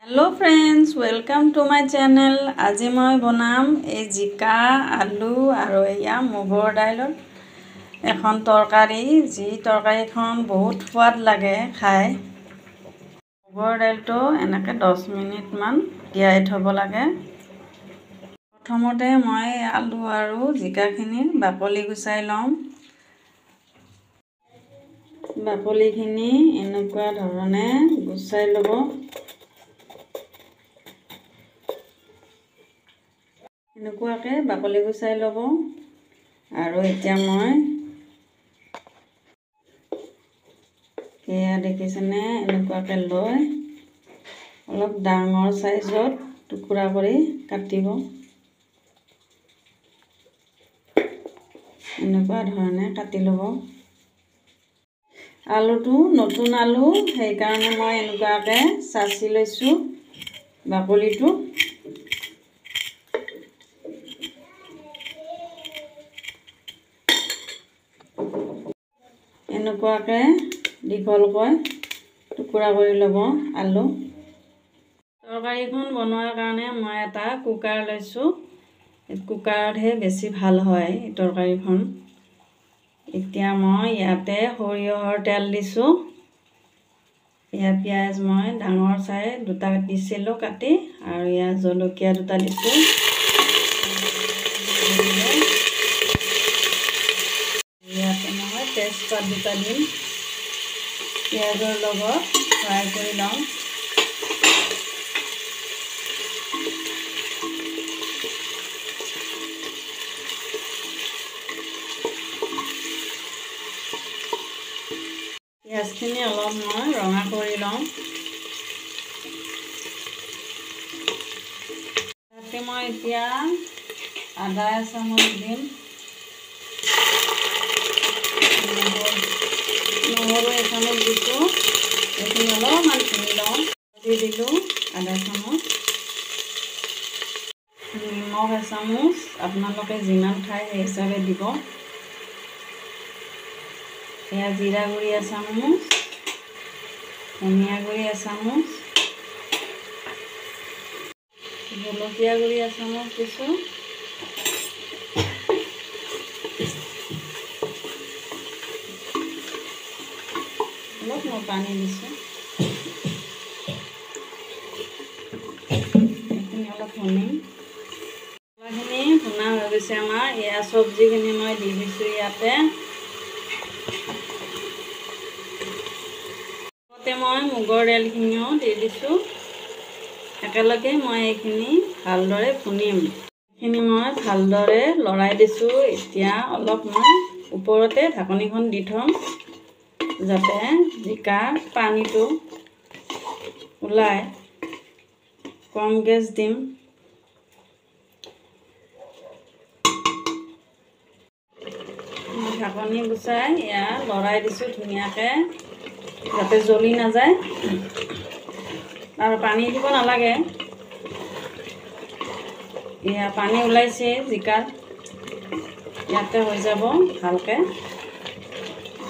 Hello friends, welcome to my channel. आज मैं बनाम जिका आलू और या मुगर दाइलर एखन तरकारी जी तरकारीखन बहुत स्वाद लगे खाई। मुगर दाइलটো এনেকে 10 मिनिट मान তিয়াই থব লাগে। प्रथमते मैं आलू और जिकाखिनि बाकली गुचाई लम। बाकलिखिनि এনেকুৱা ধৰণে গুচাই ল'ব। এনেকুৱাকে বাকলি গুচাই ল'ব আৰু এতিয়া মই এয়া দেখিছেনে এনেকুৱাকে লৈ অলপ ডাঙৰ সাইজত টুকুৰা কৰি কাটিব। এনেকুৱা ধৰণে কাটি ল'ব। আলুটো নতুন আলু সেইকাৰণে মই এনেকুৱাকে চাচি লৈছোঁ বাকলিটো। এনেকুৱাকে দীঘলকৈ টুকুৰা কৰি ল'ব আলু। তৰকাৰীখন বনোৱাৰ কাৰণে মই এটা কুকাৰ লৈছোঁ। কুকাৰতহে বেছি ভাল হয় তৰকাৰীখন। এতিয়া মই ইয়াতে সৰিয়হৰ তেল দিছোঁ। এয়া পিঁয়াজ মই ডাঙৰ চাই দুটা দিছিলোঁ কাটি, আৰু ইয়াত জলকীয়া দুটা দিছোঁ। ইয়াতে মই তেজপাত দুটা দিম। পিঁয়াজৰ লগত ফ্ৰাই কৰি লওঁ। পিঁয়াজখিনি অলপ মই ৰঙা কৰি লওঁ। তাতে মই এতিয়া আদা এচামুচ দিম। নহৰু এচামুচ দিছোঁ। এইখিনি অলপমান ভুনি লওঁ। দি দিলোঁ আদা চামুচ। নিমখ এচামুচ, আপোনালোকে যিমান খায় সেই হিচাপে দিব। এয়া জিৰা গুড়ি এচামুচ, ধনিয়া গুড়ি এচামুচ, জলকীয়া গুড়ি এচামুচ দিছোঁ। অলপ মই পানী দিছোঁ। এইখিনি অলপ ভুনিম। মছলাখিনি ভুনা হৈ গৈছে আমাৰ। এয়া চব্জিখিনি মই দি দিছোঁ ইয়াতে। মই মুগৰ দাইলখিনিও দি দিছোঁ। একেলগে মই এইখিনি ভালদৰে ভুনিম। এইখিনি মই ভালদৰে লৰাই দিছোঁ। এতিয়া অলপ মই ওপৰতে ঢাকনিখন দি থ'ম, যাতে জিকাৰ পানীটো ওলাই। কম গেছ দিম। ঢাকনি গুচাই এয়া লৰাই দিছোঁ ধুনীয়াকৈ, যাতে জ্বলি নাযায়। আৰু পানী দিব নালাগে। এয়া পানী ওলাইছে জিকাৰ। ইয়াতে হৈ যাব। ভালকৈ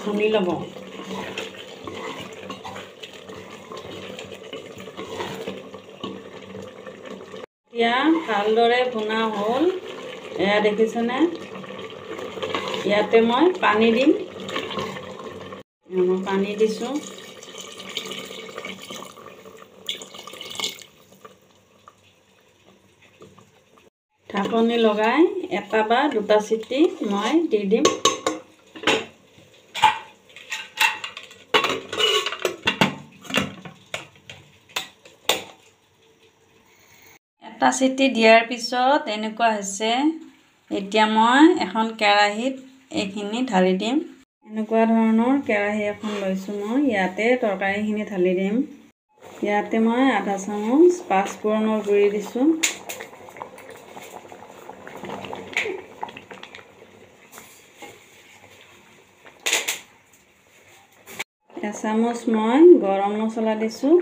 ভুনি ল'ব। এতিয়া ভালদৰে ভুনা হ'ল। এয়া দেখিছেনে? ইয়াতে মই পানী দিম। মই পানী দিছোঁ। ঢাকনি লগাই এটা বা দুটা চিটি মই দি দিম। এটা চিটি দিয়াৰ পিছত এনেকুৱা হৈছে। এতিয়া মই এখন কেৰাহীত এইখিনি ঢালি দিম। এনেকুৱা ধৰণৰ কেৰাহী এখন লৈছোঁ মই। ইয়াতে তৰকাৰীখিনি ঢালি দিম। ইয়াতে মই আধা চামুচ পাঁচফোৰণৰ গুড়ি দিছোঁ। এচামুচ মই গৰম মছলা দিছোঁ।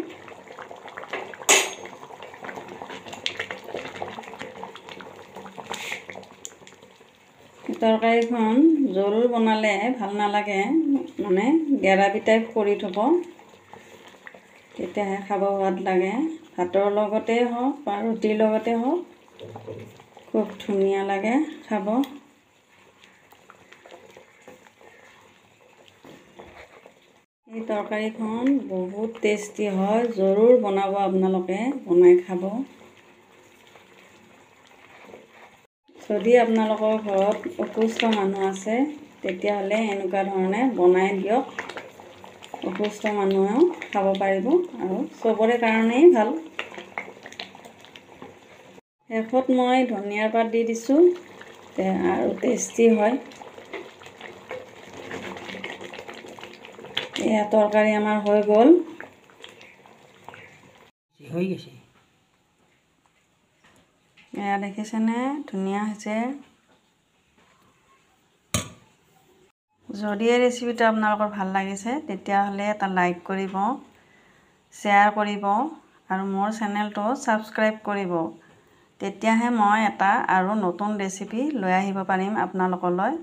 তৰকাৰীখন জোল বনালে ভাল নালাগে, মানে গ্ৰেভি টাইপ কৰি থ'ব, তেতিয়াহে খাব সোৱাদ লাগে। ভাতৰ লগতে হওক বা ৰুটিৰ লগতে হওক খুব ধুনীয়া লাগে খাব। এই তৰকাৰীখন বহুত টেষ্টি হয়, জৰুৰ বনাব আপোনালোকে, বনাই খাব। যদি আপোনালোকৰ ঘৰত অসুস্থ মানুহ আছে তেতিয়াহ'লে এনেকুৱা ধৰণে বনাই দিয়ক, অসুস্থ মানুহেও খাব পাৰিব আৰু চবৰে কাৰণেই ভাল। শেষত মই ধনিয়াৰ পাত দি দিছোঁ আৰু টেষ্টি হয়। এয়া তৰকাৰী আমাৰ হৈ গ'ল। হৈ গৈছে। এয়া দেখিছেনে, ধুনীয়া হৈছে। যদি এই ৰেচিপিটো আপোনালোকৰ ভাল লাগিছে তেতিয়াহ'লে এটা লাইক কৰিব, শ্বেয়াৰ কৰিব আৰু মোৰ চেনেলটো ছাবস্ক্ৰাইব কৰিব। তেতিয়াহে মই এটা আৰু নতুন ৰেচিপি লৈ আহিব পাৰিম আপোনালোকলৈ।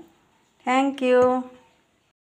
Thank U.